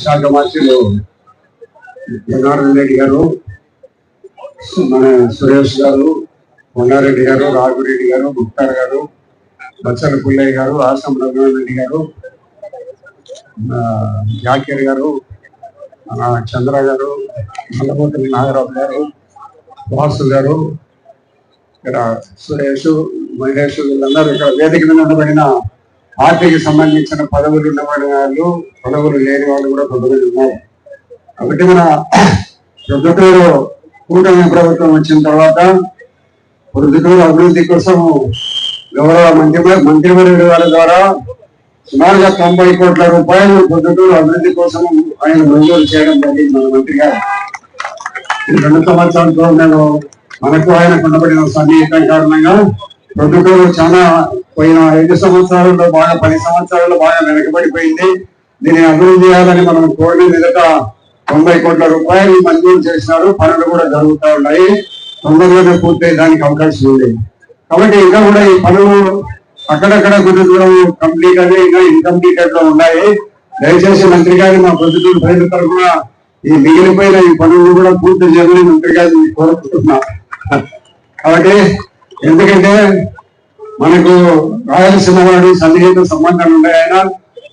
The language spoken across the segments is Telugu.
శాఖ మంత్రులు జనార్దన్ రెడ్డి గారు, మన సురేష్ గారు, కొండారెడ్డి గారు, రాఘురెడ్డి గారు, ముక్తార్ గారు, బచ్చల పుల్లయ్య గారు, ఆసం రఘురెడ్డి గారు, జాకీర్ గారు, చంద్ర గారు, మల్లబోతుల నాగరావు గారు, వాసు గారు, ఇక్కడ సురేష్, మహేష్, వీళ్ళందరూ ఇక్కడ వేదిక మీద ఉండబడిన పార్టీకి సంబంధించిన పదవులు ఉన్నబడిన వాళ్ళు, పదవులు లేని వాళ్ళు కూడా కొంతమంది ఉన్నారు. కాబట్టి మన ప్రొద్దుటూరు కూటమి ప్రభుత్వం వచ్చిన తర్వాత ప్రొద్దుటూరు అభివృద్ధి కోసం గౌరవ మంత్రివర్యుల వారి ద్వారా సుమారుగా 90 కోట్ల రూపాయలు ప్రొద్దుటూరు అభివృద్ధి కోసం ఆయన మంజూరు చేయడం జరిగింది మన మంత్రి గారు. ఈ 2 సంవత్సరాలతో నేను మనకు ఆయన ఉండబడిన సన్నిహితం కారణంగా ప్రొద్దుటూరు చాలా పోయిన 5 సంవత్సరాలలో 10 సంవత్సరాల్లో బాగా వెనకబడిపోయింది. దీన్ని అభివృద్ధి చేయాలని మనం కోరిన మీదట 90 కోట్ల రూపాయలు మంజూరు చేసినారు. పనులు కూడా జరుగుతూ ఉన్నాయి. తొందరగానే పూర్తయ్యేదానికి అవకాశం ఉంది. కాబట్టి ఇంకా కూడా ఈ పనులు అక్కడక్కడ కొద్ది దూరం కంప్లీట్ అనే ఇంకా ఇన్కంప్లీటెడ్ లో ఉన్నాయి. దయచేసి మంత్రి గారి మా ప్రొద్దుటూరు ప్రజల తరఫున ఈ మిగిలిపోయిన ఈ పనులు కూడా పూర్తి చేయాలని మంత్రి గారిని కోరుకుంటున్నా. కాబట్టి ఎందుకంటే మనకు రాయలసీమ వాడి సన్నిహిత సంబంధాలు ఉన్నాయన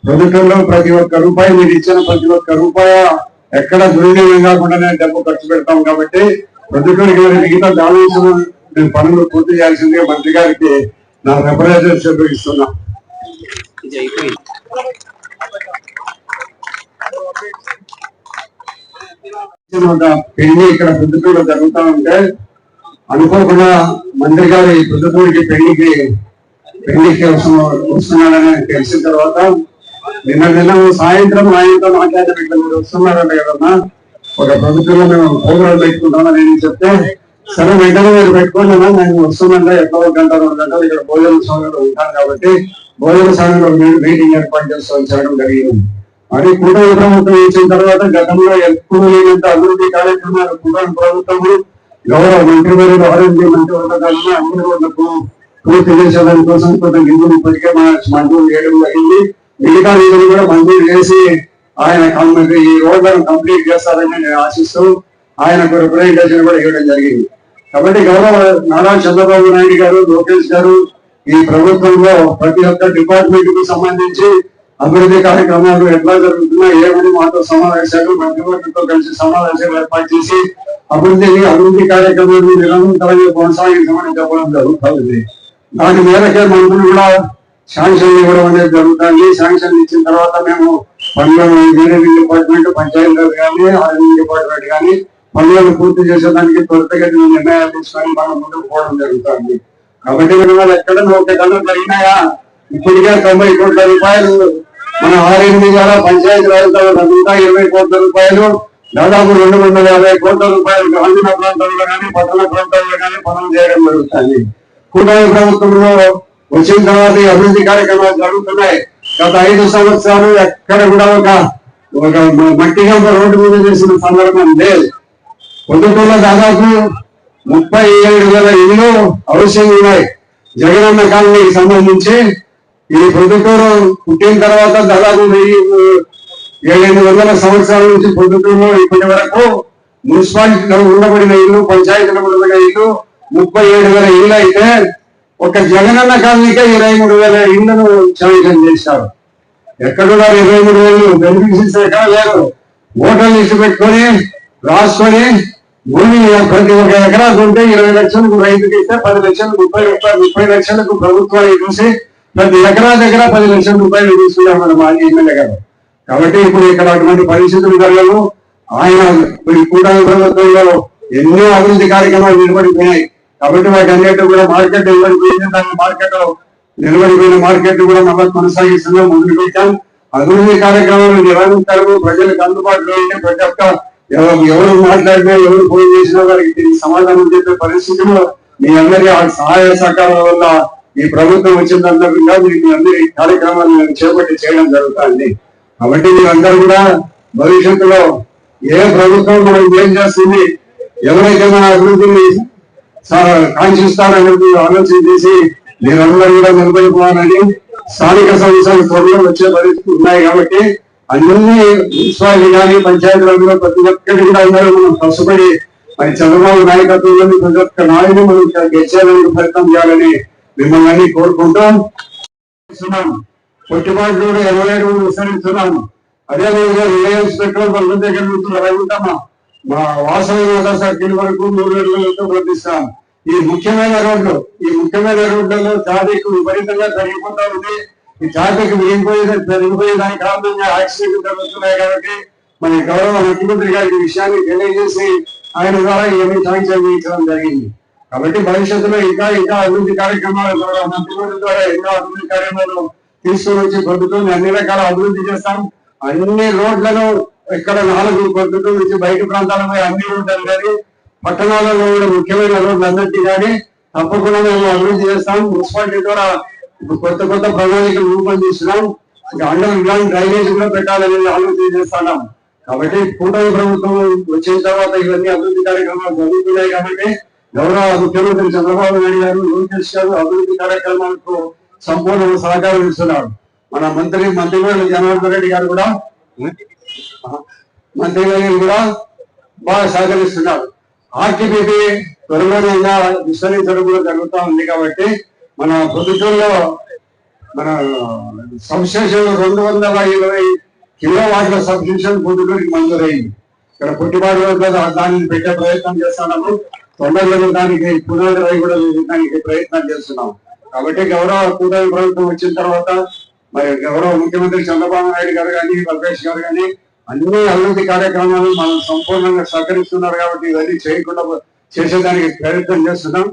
ప్రొద్దుటూరులో ప్రతి ఒక్క రూపాయి మీరు ఇచ్చిన ప్రతి ఒక్క రూపాయి ఎక్కడ దుర్వినియోగం కాకుండానే డబ్బు ఖర్చు పెడతాం. కాబట్టి ప్రొద్దుటూరుకి మిగతా బ్యాలెన్స్ పనులు పూర్తి చేయాల్సిందిగా మంత్రి గారికి నా రిప్రజెంటేషన్ ఇస్తున్నా. పెళ్లి ఇక్కడ ప్రొద్దుటూరులో జరుగుతూ ఉంటే అనుకోకుండా మంత్రి గారు ఈ ప్రొద్దుటూరుకి పెళ్లికి వస్తున్నాడని తెలిసిన తర్వాత నిన్న సాయంత్రం ఆయనతో మాట్లాడిన మీరు వస్తున్నారంట కదన్నా, ఒక ప్రొద్దుటూరులో మేము ప్రోగ్రాం పెట్టుకుంటామని నేను చెప్తే, సరే వెంటనే మీరు పెట్టుకోండి నేను వస్తుందంటే ఎక్కడో 1 గంట 2 గంటలు ఇక్కడ భోజన సమయంలో ఉంటాను కాబట్టి భోజన సమయంలో మీటింగ్ ఏర్పాటు చేయడం జరిగింది. మరి కూటమి ప్రభుత్వం ఇచ్చిన తర్వాత గతంలో ఎప్పుడు లేనంత అభివృద్ధి కార్యక్రమాలు కూటమి ప్రభుత్వము గౌరవ మంత్రివర్యులు ఆరోగ్య మంత్రివర్గాలను అందరూ పూర్తి చేసేదాని కోసం కొంత నిధులు ఇప్పటికే మంజూరు చేయడం జరిగింది. మిగతా నిధులు కూడా మంజూరు చేసి ఆయన ఈ రోడ్లను కంప్లీట్ చేస్తారని నేను ఆశిస్తూ ఆయనకు రిప్రజెంటేషన్ కూడా ఇవ్వడం జరిగింది. కాబట్టి గౌరవ నారా చంద్రబాబు నాయుడు గారు, లోకేష్ గారు ఈ ప్రభుత్వంలో ప్రతి ఒక్క డిపార్ట్మెంట్ కు సంబంధించి అభివృద్ధి కార్యక్రమాలు ఎట్లా జరుగుతున్నాయి ఏమని మాతో సమావేశాలు మంత్రివర్గంతో కలిసి సమావేశాలు ఏర్పాటు చేసి అభివృద్ధి కార్యక్రమాలు నిరంతరంగా కొనసాగించమని చెప్పడం జరుగుతుంది. దాని మేరకే మంత్రులు కూడా శాంక్షన్ ఇవ్వడం అనేది జరుగుతుంది. శాంక్షన్ ఇచ్చిన తర్వాత మేము పనులను ఇంజనీరింగ్ డిపార్ట్మెంట్, పంచాయతీరాజ్ కానీ, ఆర్ఎంఈ డిపార్ట్మెంట్ కానీ పనులను పూర్తి చేసేదానికి త్వరితగతిన నిర్ణయాలు తీసుకొని మనం ముందుకు పోవడం జరుగుతుంది. కాబట్టి మనం ఎక్కడ 1 గంట జరిగినాయా ఇప్పటికే 90 కోట్ల రూపాయలు మన ఆర్ఎంఈ ద్వారా పంచాయతీరాజ్ అంతా 20 కోట్ల రూపాయలు, దాదాపు 250 కోట్ల రూపాయలు గ్రామీణ ప్రాంతాల్లో కానీ పట్టణ ప్రాంతాల్లో కానీ పనులు చేయడం జరుగుతుంది. కూటమి ప్రభుత్వంలో వచ్చిన తర్వాత ఈ అభివృద్ధి కార్యక్రమాలు జరుగుతున్నాయి. గత 5 సంవత్సరాలు ఎక్కడ కూడా ఒక మట్టిగా రోడ్డు మీద చేసిన సందర్భం లేదు. ప్రొద్దుటూరులో దాదాపు 37,000 ఇళ్ళు హౌసింగ్ ఉన్నాయి. జగనన్న కాలనీకి సంబంధించి ఈ ప్రొద్దుటూరు పుట్టిన తర్వాత దాదాపు 1700 సంవత్సరాల నుంచి ప్రొద్దుటూరులో ఇప్పటి వరకు మున్సిపాలిటీలో ఉండబడిన ఇల్లు, పంచాయతీలో ఉండబడిన ఇల్లు 37,000 ఇళ్ళు అయితే ఒక జగనన్న కాలనీకే 23,000 ఇళ్లను శాంక్షన్ చేశారు. ఎక్కడున్నారు 23,000 బెనిఫిషరీస్ ఎక్కడ లేరు. ఓటర్ లిస్టు పెట్టుకొని రాసుకొని భూమి ప్రతి ఒక్క ఎకరా కొంటే 20 లక్షలకు రైతుకి ఇస్తే 10 లక్షలకు 30 లక్షలకు ప్రభుత్వాన్ని చూసి ప్రతి ఎకరా దగ్గర 10 లక్షల రూపాయలు తీసుకున్నారు మన మాజీ ఎమ్మెల్యే గారు. కాబట్టి ఇప్పుడు ఇక్కడ అటువంటి పరిస్థితులు జరగవు. ఆయన ఈ కూటమి ప్రభుత్వంలో ఎన్నో అభివృద్ధి కార్యక్రమాలు నిలబడిపోయినాయి. కాబట్టి వాటి అన్నిటి కూడా మార్కెట్ నిలబడిపోయింది. దాని మార్కెట్ నిలబడిపోయిన మార్కెట్ కూడా మళ్ళీ కొనసాగిస్తున్నాం, ముందుకు పెట్టాం. అభివృద్ధి కార్యక్రమాలు నిరంతరము ప్రజలకు అందుబాటులో ఉంటే ప్రతి ఒక్క ఎవరు మాట్లాడినా ఎవరు ఫోన్ చేసినా వారికి దీనికి సమాధానం చెప్పే పరిస్థితిలో మీ అందరి సహాయ సహకారాల వల్ల ఈ ప్రభుత్వం వచ్చిందన్నట్టుగా మీ అందరి కార్యక్రమాలను చేపట్టి చేయడం జరుగుతుంది. కాబట్టి మీరందరూ కూడా భవిష్యత్తులో ఏ ప్రభుత్వం మనం ఏం చేస్తుంది, ఎవరైతే మన అభివృద్ధిని కాంక్షిస్తారనేది ఆలోచన చేసి మీరందరూ కూడా నిలబడిపోవాలని, స్థానిక సంస్థలు త్వరలో వచ్చే పరిస్థితులు ఉన్నాయి. కాబట్టి అన్ని మున్సిపాలిటీ కానీ పంచాయతీలలో ప్రతి ఒక్కటి కూడా అందరూ మనం కష్టపడి మరి చంద్రబాబు నాయకత్వంలోని ప్రతి ఒక్క నాయకులు మనం గెలిచేందుకు ప్రయత్నం చేయాలని మిమ్మల్ని అన్ని కోరుకుంటూ కొట్టుబాట్లు కూడా 27 మంది విస్తరిస్తున్నాము. అదేవిధంగా రిలయన్స్ పెట్రోల్ బంక్ దగ్గర నుంచి 20 ఉంటామా మా వాసవి సర్కిల్ వరకు 3 రోజులతో ప్రవర్తిస్తాం. ఈ ముఖ్యమైన రోడ్లలో ట్రాఫిక్ విపరీతంగా పెరిగిపోతా ఉంది. ఈ ట్రాఫిక్ పెరిగిపోయేదానికి కారణంగా యాక్సిడెంట్ జరుగుతున్నాయి. కాబట్టి మన గౌరవ ముఖ్యమంత్రి గారికి విషయాన్ని తెలియజేసి ఆయన ద్వారా ఏమీ శాంక్షన్ చేయించడం జరిగింది. కాబట్టి భవిష్యత్తులో ఇంకా అభివృద్ధి కార్యక్రమాల ద్వారా మంత్రిమంత్రి ద్వారా ఎన్నో అభివృద్ధి కార్యక్రమాలు తీసుకుని వచ్చి ప్రభుత్వం అన్ని రకాల అభివృద్ధి చేస్తాం. అన్ని రోడ్లను ఇక్కడ 4 పద్ధతుల నుంచి బయట ప్రాంతాలపై అన్ని రోడ్లు కానీ పట్టణాలలో కూడా ముఖ్యమైన రోడ్లు అందరికీ కానీ తప్పకుండా మేము అభివృద్ధి చేస్తాం. మున్సిపాలిటీ ద్వారా కొత్త ప్రణాళికలు రూపొందిస్తున్నాం. అండర్ గ్రౌండ్ డ్రైనేజ్ కూడా పెట్టాలనేది ఆలోచన చేస్తున్నాం. కాబట్టి కూటమి ప్రభుత్వం వచ్చిన తర్వాత ఇవన్నీ అభివృద్ధి కార్యక్రమాలు జరుగుతున్నాయి. కాబట్టి గౌరవ ముఖ్యమంత్రి చంద్రబాబు నాయుడు గారు, లోకేష్ గారు అభివృద్ధి కార్యక్రమాలకు సంపూర్ణ సహకారం ఇస్తున్నారు. మన మంత్రివర్యులు జనార్దన్ రెడ్డి గారు కూడా బాగా సహకరిస్తున్నారు. ఆర్టీపీపీ త్వరలోనే విస్తరించడం కూడా జరుగుతూ ఉంది. కాబట్టి మన ప్రభుత్వంలో మన సబ్స్టేషన్ 220 కిలోవాట్ల సబ్స్టేషన్ పొద్దుటూరికి మంజూరైంది. ఇక్కడ పుట్టిబాటు దానిని పెట్టే ప్రయత్నం చేస్తున్నాము. తొందరలో దానికి పునరుద్ధరణ కూడా దానికి ప్రయత్నం చేస్తున్నాం. కాబట్టి గౌరవ కూటమి ప్రభుత్వం వచ్చిన తర్వాత మరి గౌరవ ముఖ్యమంత్రి చంద్రబాబు నాయుడు గారు కానీ, లోకేష్ గారు కానీ అన్ని అభివృద్ధి కార్యక్రమాలు మనం సంపూర్ణంగా సహకరిస్తున్నారు. కాబట్టి ఇవన్నీ చేయకుండా చేసేదానికి ప్రయత్నం చేస్తున్నాం.